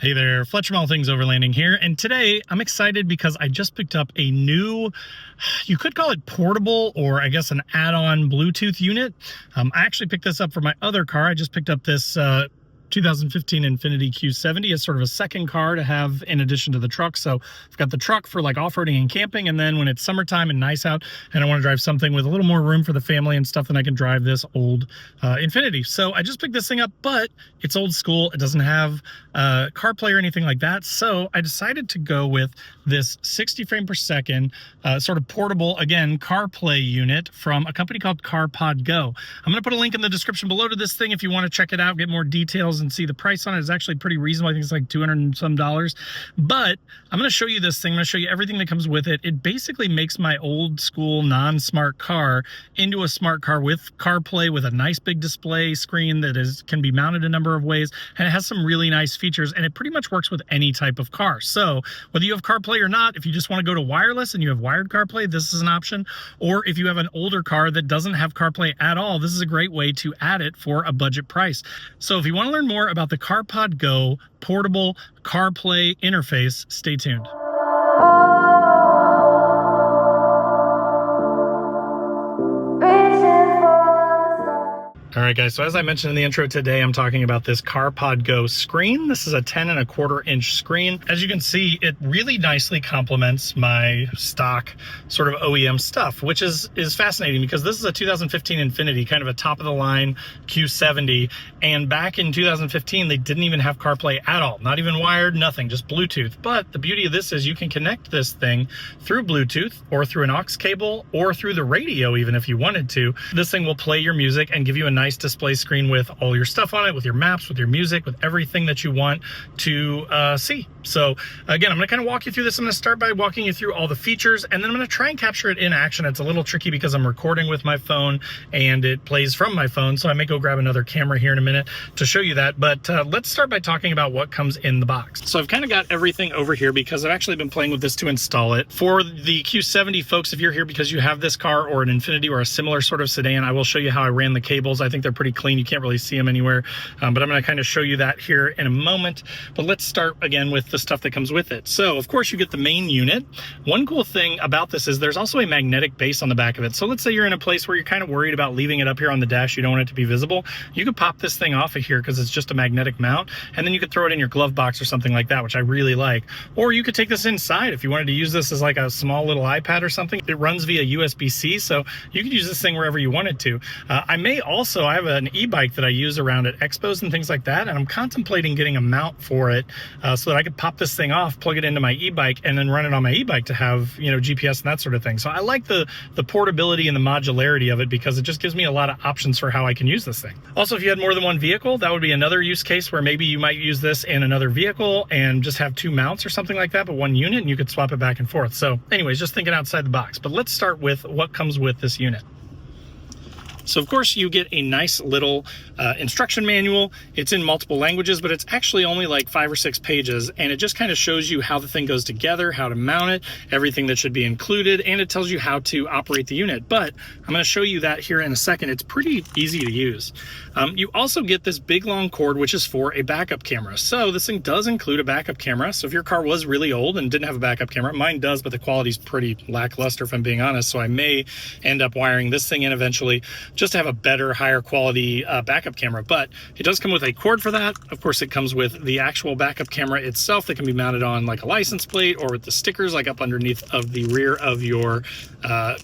Hey there, Fletcher All Things Overlanding here, and today I'm excited because I just picked up a new, you could call it portable, or I guess an add-on Bluetooth unit. I actually picked this up for my other car. I just picked up this 2015 Infiniti Q70 as sort of a second car to have in addition to the truck. So I've got the truck for like off-roading and camping, and then when it's summertime and nice out and I want to drive something with a little more room for the family and stuff, then I can drive this old Infiniti. So I just picked this thing up, but it's old school. It doesn't have CarPlay or anything like that. So I decided to go with this 60 frame per second sort of portable, again, CarPlay unit from a company called CarPod Go. I'm going to put a link in the description below to this thing if you want to check it out, get more details and see the price on it. It's actually pretty reasonable. I think it's like $200 and some. But I'm going to show you this thing. I'm going to show you everything that comes with it. It basically makes my old school non-smart car into a smart car with CarPlay, with a nice big display screen that can be mounted a number of ways, and it has some really nice features, and it pretty much works with any type of car. So whether you have CarPlay or not, if you just want to go to wireless and you have wired CarPlay, this is an option. Or if you have an older car that doesn't have CarPlay at all, this is a great way to add it for a budget price. So if you want to learn more about the CarPod Go portable CarPlay interface, stay tuned. All right, guys, so as I mentioned in the intro today, I'm talking about this CarPod Go screen. This is a 10¼ inch screen. As you can see, it really nicely complements my stock sort of OEM stuff, which is fascinating because this is a 2015 Infiniti, kind of a top-of-the-line Q70, and back in 2015, they didn't even have CarPlay at all, not even wired, nothing, just Bluetooth. But the beauty of this is you can connect this thing through Bluetooth or through an aux cable or through the radio even if you wanted to. This thing will play your music and give you a nice display screen with all your stuff on it, with your maps, with your music, with everything that you want to see. So again, I'm going to kind of walk you through this. I'm going to start by walking you through all the features, and then I'm going to try and capture it in action. It's a little tricky because I'm recording with my phone and it plays from my phone, so I may go grab another camera here in a minute to show you that. But let's start by talking about what comes in the box. So I've kind of got everything over here because I've actually been playing with this to install it. For the Q70 folks, if you're here because you have this car or an Infiniti or a similar sort of sedan, I will show you how I ran the cables. I think they're pretty clean. You can't really see them anywhere, but I'm going to kind of show you that here in a moment. But let's start again with the stuff that comes with it. So of course you get the main unit. One cool thing about this is there's also a magnetic base on the back of it. So let's say you're in a place where you're kind of worried about leaving it up here on the dash. You don't want it to be visible. You could pop this thing off of here because it's just a magnetic mount, and then you could throw it in your glove box or something like that, which I really like. Or you could take this inside if you wanted to use this as like a small little iPad or something. It runs via USB-C, so you could use this thing wherever you wanted to. I have an e-bike that I use around at expos and things like that, and I'm contemplating getting a mount for it so that I could pop this thing off, plug it into my e-bike, and then run it on my e-bike to have, you know, GPS and that sort of thing. So I like the portability and the modularity of it because it just gives me a lot of options for how I can use this thing. Also, if you had more than one vehicle, that would be another use case where maybe you might use this in another vehicle and just have two mounts or something like that, but one unit, and you could swap it back and forth. So anyways, just thinking outside the box. But let's start with what comes with this unit. So of course you get a nice little instruction manual. It's in multiple languages, but it's actually only like 5 or 6 pages, and it just kind of shows you how the thing goes together, how to mount it, everything that should be included, and it tells you how to operate the unit. But I'm going to show you that here in a second. It's pretty easy to use. You also get this big long cord, which is for a backup camera. So this thing does include a backup camera. So if your car was really old and didn't have a backup camera, mine does, but the quality's pretty lackluster if I'm being honest. So I may end up wiring this thing in eventually just to have a better, higher quality backup camera. But it does come with a cord for that. Of course, it comes with the actual backup camera itself that can be mounted on like a license plate or with the stickers like up underneath of the rear of your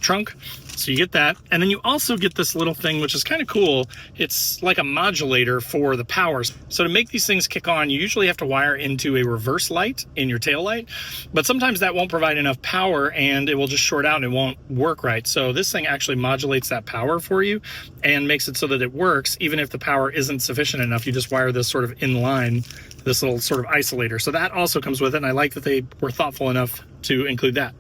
trunk. So you get that, and then you also get this little thing, which is kind of cool. It's like a modulator for the powers. So to make these things kick on, you usually have to wire into a reverse light in your tail light, but sometimes that won't provide enough power and it will just short out and it won't work right. So this thing actually modulates that power for you and makes it so that it works even if the power isn't sufficient enough. You just wire this sort of in line, this little sort of isolator. So that also comes with it, and I like that they were thoughtful enough to include that.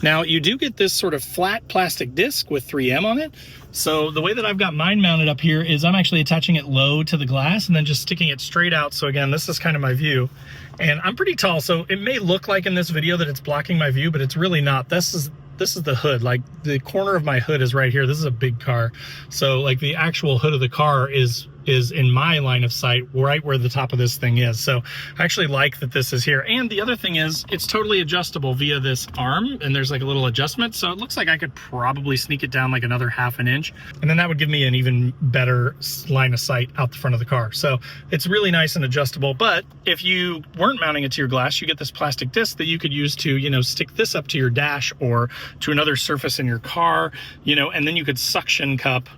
Now you do get this sort of flat plastic disc with 3M on it. So the way that I've got mine mounted up here is I'm actually attaching it low to the glass and then just sticking it straight out. So again, this is kind of my view, and I'm pretty tall, so it may look like in this video that it's blocking my view, but it's really not. This is the hood. Like the corner of my hood is right here. This is a big car. So like the actual hood of the car is is in my line of sight, right where the top of this thing is. So I actually like that this is here. And the other thing is it's totally adjustable via this arm, and there's like a little adjustment. So it looks like I could probably sneak it down like another ½ an inch. And then that would give me an even better line of sight out the front of the car. So it's really nice and adjustable. But if you weren't mounting it to your glass, you get this plastic disc that you could use to, you know, stick this up to your dash or to another surface in your car, you know, and then you could suction cup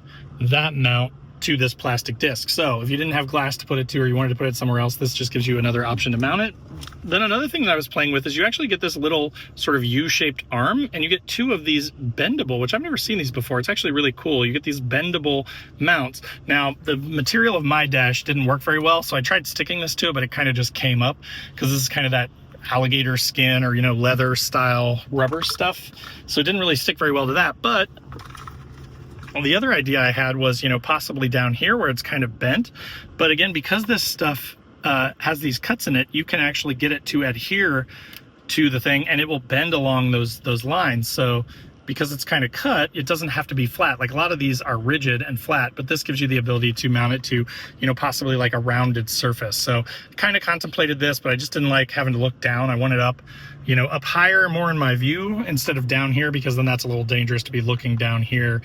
that mount to this plastic disc. So if you didn't have glass to put it to, or you wanted to put it somewhere else, this just gives you another option to mount it. Then another thing that I was playing with is you actually get this little sort of U-shaped arm, and you get 2 of these bendable, which I've never seen these before. It's actually really cool. You get these bendable mounts. Now, the material of my dash didn't work very well, so I tried sticking this to it, but it kind of just came up because this is kind of that alligator skin or, you know, leather style rubber stuff. So it didn't really stick very well to that. But well, the other idea I had was, you know, possibly down here where it's kind of bent. But again, because this stuff has these cuts in it, you can actually get it to adhere to the thing, and it will bend along those lines. So because it's kind of cut, it doesn't have to be flat. Like a lot of these are rigid and flat, but this gives you the ability to mount it to, you know, possibly like a rounded surface. So kind of contemplated this, but I just didn't like having to look down. I wanted up, you know, up higher, more in my view instead of down here, because then that's a little dangerous to be looking down here,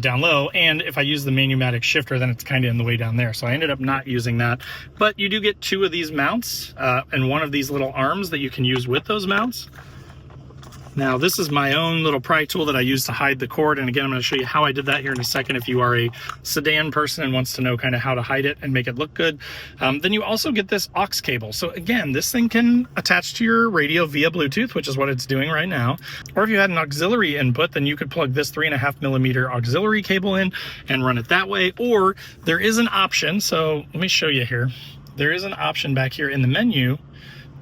down low. And if I use the manumatic shifter, then it's kind of in the way down there. So I ended up not using that. But you do get 2 of these mounts and 1 of these little arms that you can use with those mounts. Now, this is my own little pry tool that I use to hide the cord. And again, I'm going to show you how I did that here in a second if you are a sedan person and wants to know kind of how to hide it and make it look good. Then you also get this aux cable. So again, this thing can attach to your radio via Bluetooth, which is what it's doing right now. Or if you had an auxiliary input, then you could plug this 3.5mm auxiliary cable in and run it that way. Or there is an option. So let me show you here. There is an option back here in the menu,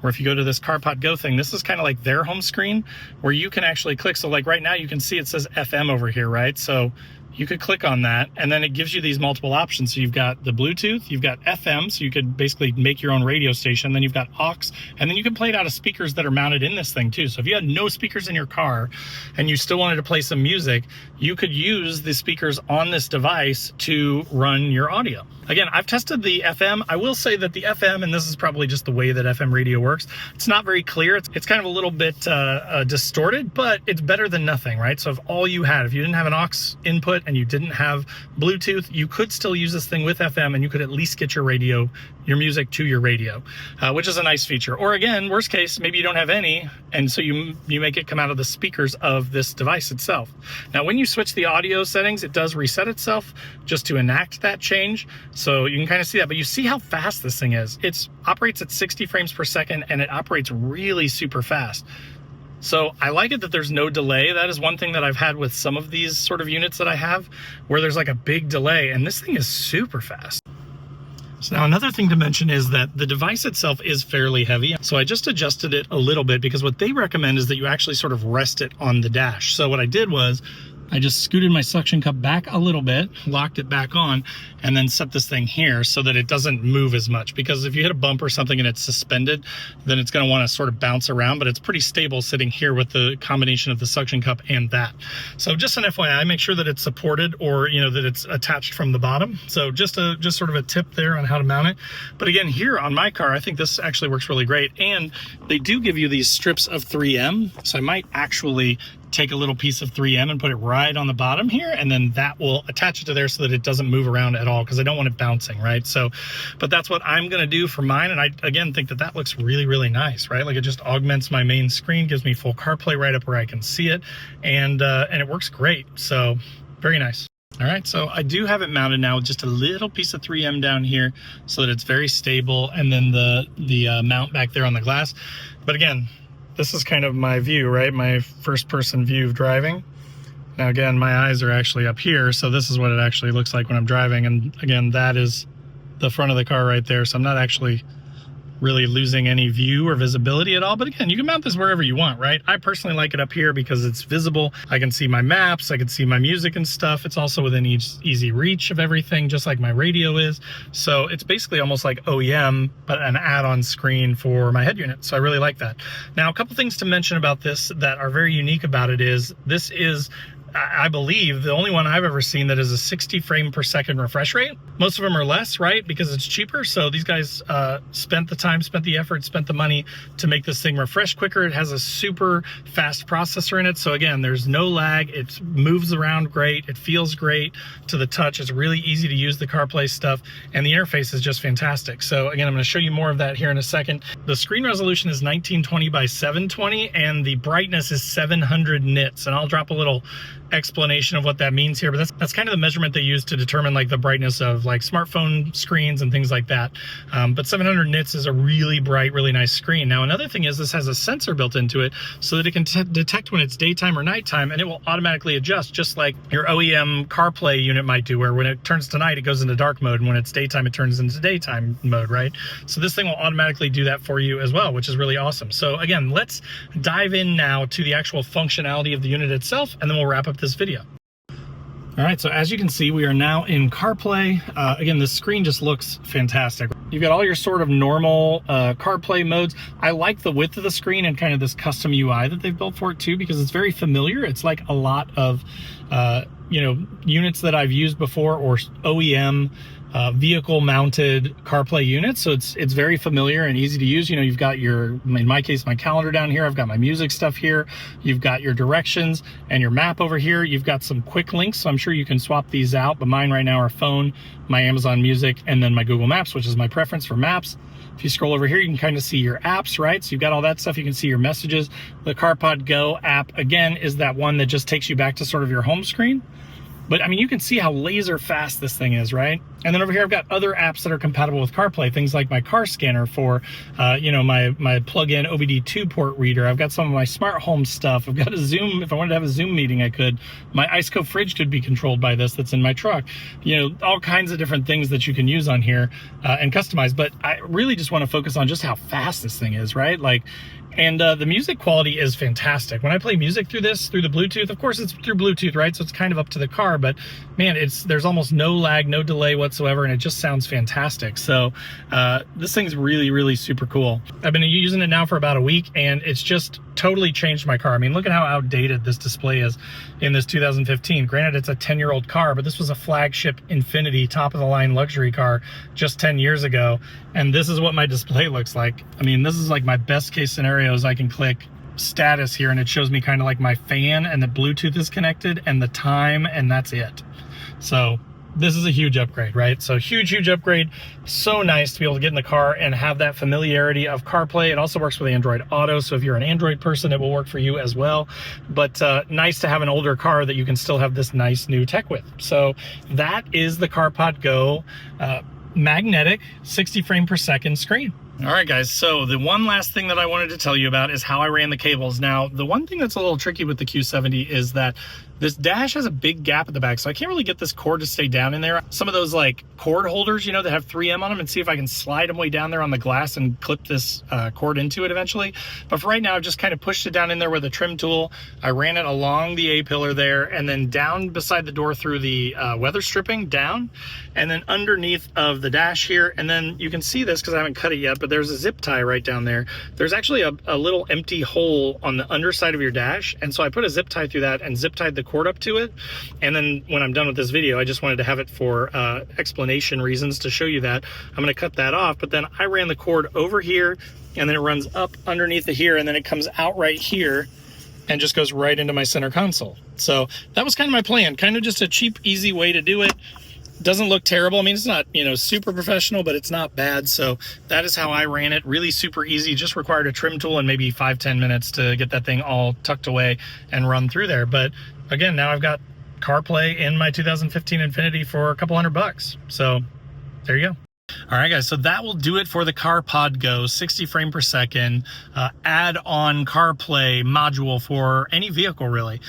or if you go to this CarPod Go thing, this is kind of like their home screen where you can actually click. So like right now you can see it says FM over here, right? So you could click on that, and then it gives you these multiple options. So you've got the Bluetooth, you've got FM, so you could basically make your own radio station. Then you've got aux, and then you can play it out of speakers that are mounted in this thing too. So if you had no speakers in your car and you still wanted to play some music, you could use the speakers on this device to run your audio. Again, I've tested the FM. I will say that the FM, and this is probably just the way that FM radio works, it's not very clear. It's kind of a little bit distorted, but it's better than nothing, right? So if all you had, if you didn't have an aux input and you didn't have Bluetooth, you could still use this thing with FM, and you could at least get your music to your radio, which is a nice feature. Or again, worst case, maybe you don't have any, and so you make it come out of the speakers of this device itself. Now, when you switch the audio settings, it does reset itself just to enact that change. So you can kind of see that, but you see how fast this thing is. It operates at 60 frames per second, and it operates really super fast. So I like it that there's no delay. That is one thing that I've had with some of these sort of units that I have, where there's like a big delay, and this thing is super fast. So now another thing to mention is that the device itself is fairly heavy. So I just adjusted it a little bit, because what they recommend is that you actually sort of rest it on the dash. So what I did was I just scooted my suction cup back a little bit, locked it back on, and then set this thing here so that it doesn't move as much. Because if you hit a bump or something and it's suspended, then it's going to want to sort of bounce around, but it's pretty stable sitting here with the combination of the suction cup and that. So just an FYI, make sure that it's supported, or you know, that it's attached from the bottom. So just sort of a tip there on how to mount it. But again, here on my car, I think this actually works really great. And they do give you these strips of 3M. So I might actually take a little piece of 3M and put it right on the bottom here, and then that will attach it to there so that it doesn't move around at all, because I don't want it bouncing, right? So, but that's what I'm gonna do for mine, and I again think that that looks really, really nice, right? Like it just augments my main screen, gives me full CarPlay right up where I can see it, and it works great. So very nice. All right, so I do have it mounted now with just a little piece of 3M down here so that it's very stable, and then the mount back there on the glass. But again, this is kind of my view, right? My first person view of driving. Now again, my eyes are actually up here, so this is what it actually looks like when I'm driving. And again, that is the front of the car right there. So I'm not actually really losing any view or visibility at all. But again, you can mount this wherever you want, right? I personally like it up here because it's visible. I can see my maps, I can see my music and stuff. It's also within easy reach of everything, just like my radio is. So it's basically almost like OEM, but an add-on screen for my head unit. So I really like that. Now, a couple things to mention about this that are very unique about it is this is I believe the only one I've ever seen that is a 60 frame per second refresh rate. Most of them are less, right? Because it's cheaper. So these guys spent the time, spent the effort, spent the money to make this thing refresh quicker. It has a super fast processor in it. So again, there's no lag. It moves around great. It feels great to the touch. It's really easy to use the CarPlay stuff, and the interface is just fantastic. So again, I'm going to show you more of that here in a second. The screen resolution is 1920 by 720, and the brightness is 700 nits. And I'll drop a little explanation of what that means here, but that's kind of the measurement they use to determine like the brightness of like smartphone screens and things like that. But 700 nits is a really bright, really nice screen. Now, another thing is this has a sensor built into it so that it can detect when it's daytime or nighttime, and it will automatically adjust, just like your OEM CarPlay unit might do, where when it turns to night, it goes into dark mode, and when it's daytime, it turns into daytime mode, right? So this thing will automatically do that for you as well, which is really awesome. So again, let's dive in now to the actual functionality of the unit itself, and then we'll wrap up this video. All right, so as you can see, we are now in CarPlay. Again, the screen just looks fantastic. You've got all your sort of normal CarPlay modes. I like the width of the screen and kind of this custom UI that they've built for it too, because it's very familiar. It's like a lot of units that I've used before, or OEM vehicle mounted CarPlay units. So it's very familiar and easy to use. You know, you've got your, in my case, my calendar down here. I've got my music stuff here. You've got your directions and your map over here. You've got some quick links, so I'm sure you can swap these out, but mine right now are phone, my Amazon Music, and then my Google Maps, which is my preference for maps. If you scroll over here, you can kind of see your apps, right? So you've got all that stuff. You can see your messages. The CarPod Go app, again, is that one that just takes you back to sort of your home screen. But I mean, you can see how laser fast this thing is, right? And then over here, I've got other apps that are compatible with CarPlay, things like my car scanner for, my plug-in OBD2 port reader. I've got some of my smart home stuff. I've got a Zoom. If I wanted to have a Zoom meeting, I could. My Iceco fridge could be controlled by this that's in my truck. You know, all kinds of different things that you can use on here and customize. But I really just want to focus on just how fast this thing is, right? Like, and the music quality is fantastic. When I play music through this, through the Bluetooth, of course it's through Bluetooth, right? So it's kind of up to the car, but man, there's almost no lag, no delay whatsoever, and it just sounds fantastic. So this thing's really, really super cool. I've been using it now for about a week, and it's just totally changed my car. I mean, look at how outdated this display is in this 2015. Granted, it's a 10-year-old car, but this was a flagship Infiniti, top-of-the-line luxury car just 10 years ago, and this is what my display looks like. I mean, this is like my best-case scenarios. I can click status here, and it shows me kind of like my fan, and the Bluetooth is connected, and the time, and that's it. So this is a huge upgrade, right? So huge upgrade. So nice to be able to get in the car and have that familiarity of CarPlay. It also works with Android Auto, so if you're an Android person, it will work for you as well. But nice to have an older car that you can still have this nice new tech with. So that is the CarPod Go magnetic 60 frame per second screen. All right, guys, so the one last thing that I wanted to tell you about is how I ran the cables. Now, the one thing that's a little tricky with the Q70 is that this dash has a big gap at the back, so I can't really get this cord to stay down in there. Some of those like cord holders, you know, that have 3M on them, and see if I can slide them way down there on the glass and clip this cord into it eventually. But for right now, I've just kind of pushed it down in there with a trim tool. I ran it along the A-pillar there, and then down beside the door through the weather stripping down, and then underneath of the dash here. And then you can see this because I haven't cut it yet, but there's a zip tie right down there. There's actually a little empty hole on the underside of your dash, and so I put a zip tie through that and zip tied the cord up to it. And then when I'm done with this video, I just wanted to have it for explanation reasons to show you that. I'm going to cut that off, but then I ran the cord over here, and then it runs up underneath of here, and then it comes out right here and just goes right into my center console. So that was kind of my plan, kind of just a cheap, easy way to do it. Doesn't look terrible. I mean, it's not, you know, super professional, but it's not bad. So that is how I ran it. Really super easy. Just required a trim tool and maybe 5-10 minutes to get that thing all tucked away and run through there. But again, now I've got CarPlay in my 2015 Infiniti for a couple $100. So there you go. All right, guys, so that will do it for the CarPod Go 60 frame per second add-on CarPlay module for any vehicle, really.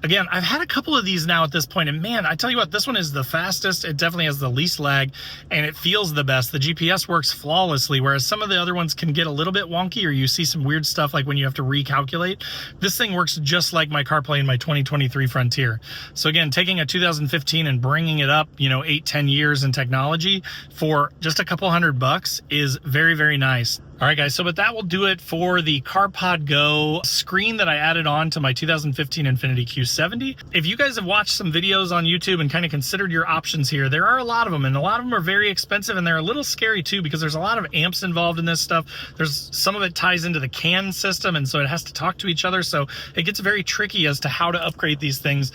Again, I've had a couple of these now at this point, and man, I tell you what, this one is the fastest. It definitely has the least lag, and it feels the best. The GPS works flawlessly, whereas some of the other ones can get a little bit wonky, or you see some weird stuff like when you have to recalculate. This thing works just like my CarPlay in my 2023 Frontier. So again, taking a 2015 and bringing it up, you know, 8-10 years in technology for just a couple $100 is very, very nice. All right, guys, so but that will do it for the CarPod Go screen that I added on to my 2015 Infiniti Q70. If you guys have watched some videos on YouTube and kind of considered your options here, there are a lot of them, and a lot of them are very expensive, and they're a little scary too, because there's a lot of amps involved in this stuff. There's some of it ties into the CAN system, and so it has to talk to each other, so it gets very tricky as to how to upgrade these things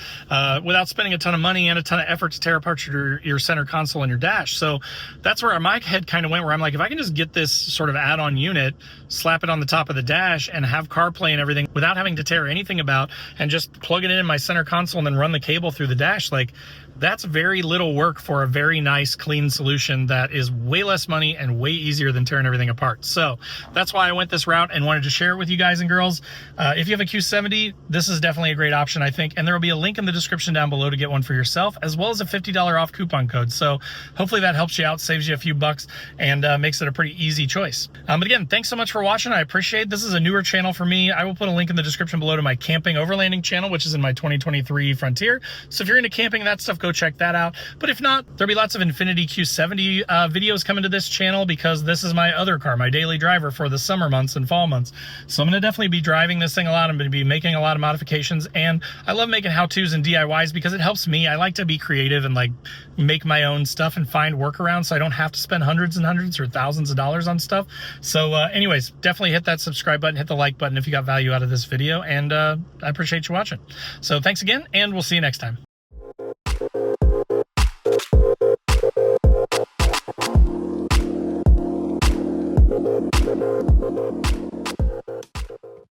without spending a ton of money and a ton of effort to tear apart your center console and your dash. So that's where my head kind of went, where I'm like, if I can just get this sort of add-on unit, slap it on the top of the dash, and have CarPlay and everything without having to tear anything about, and just plug it in my center console and then run the cable through the dash, like, that's very little work for a very nice, clean solution that is way less money and way easier than tearing everything apart. So that's why I went this route and wanted to share it with you guys and girls. If you have a Q70, this is definitely a great option, I think. And there will be a link in the description down below to get one for yourself, as well as a $50 off coupon code. So hopefully that helps you out, saves you a few bucks, and makes it a pretty easy choice. But again, thanks so much for watching. I appreciate it. This is a newer channel for me. I will put a link in the description below to my camping overlanding channel, which is in my 2023 Frontier. So if you're into camping, that stuff, go check that out. But if not, there'll be lots of Infiniti Q70 videos coming to this channel, because this is my other car, my daily driver for the summer months and fall months. So I'm going to definitely be driving this thing a lot. I'm going to be making a lot of modifications, and I love making how-tos and DIYs because it helps me. I like to be creative and like make my own stuff and find workarounds, so I don't have to spend hundreds and hundreds or thousands of dollars on stuff. So anyways, definitely hit that subscribe button, hit the like button if you got value out of this video, and I appreciate you watching. So thanks again, and we'll see you next time.